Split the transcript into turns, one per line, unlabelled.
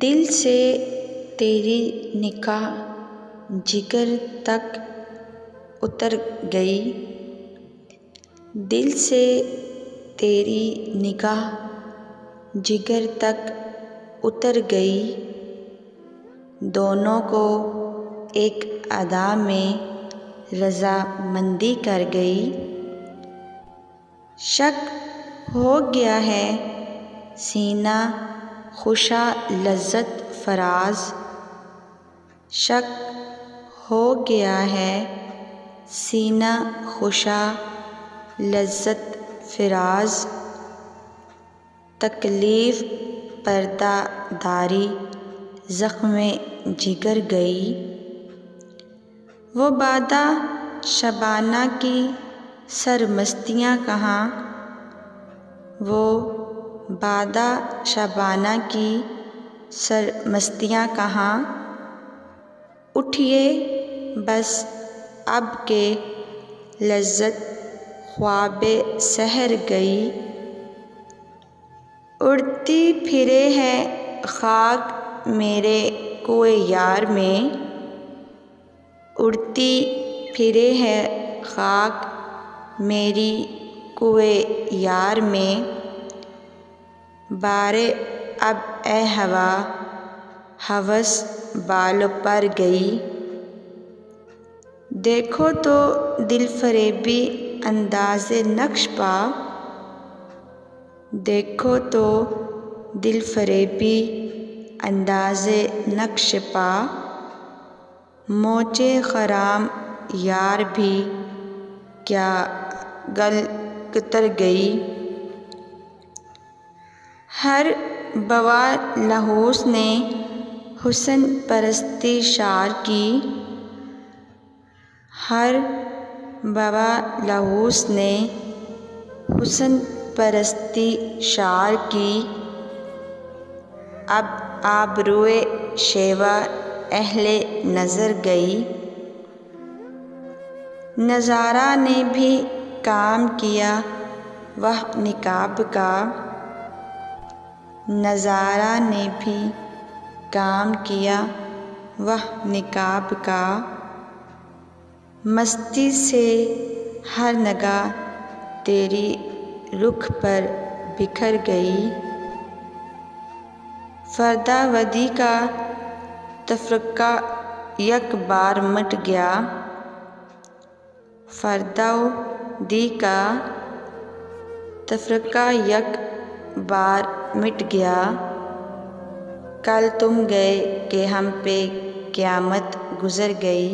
دل سے تیری نگاہ جگر تک اتر گئی، دل سے تیری نگاہ جگر تک اتر گئی، دونوں کو ایک ادا میں رضامندی کر گئی۔ شک ہو گیا ہے سینہ خوشا لذت فراز، شک ہو گیا ہے سینہ خوشا لذت فراز، تکلیف پردہ داری زخم جگر گئی۔ وہ بادہ شبانہ کی سرمستیاں کہاں، وہ بادہ شبانہ کی سرمستیاں کہاں، اٹھئے بس اب کہ لذت خواب سحر گئی۔ اڑتی پھرے ہے خاک میرے کوئے یار میں، اڑتی پھرے ہے خاک میری کوئے یار میں، بارے اب اے ہوا ہوس بال پر گئی۔ دیکھو تو دل فریبی انداز نقش پا، دیکھو تو دل فریبی انداز نقش پا، موجے خرام یار بھی کیا گل کتر گئی۔ ہر بوا لہوس نے حسن پرستی شار کی، ہر بوا لہوس نے حسن پرستی شار کی، اب آبروئے شیوا اہل نظر گئی۔ نظارہ نے بھی کام کیا وہ نقاب کا، نظارہ نے بھی کام کیا وہ نقاب کا، مستی سے ہر نگاہ تیری رخ پر بکھر گئی۔ فردا ودی کا تفرقہ یک بار مٹ گیا، فردا ودی کا تفرقہ یک بار مٹ گیا، کل تم گئے کہ ہم پہ قیامت گزر گئی۔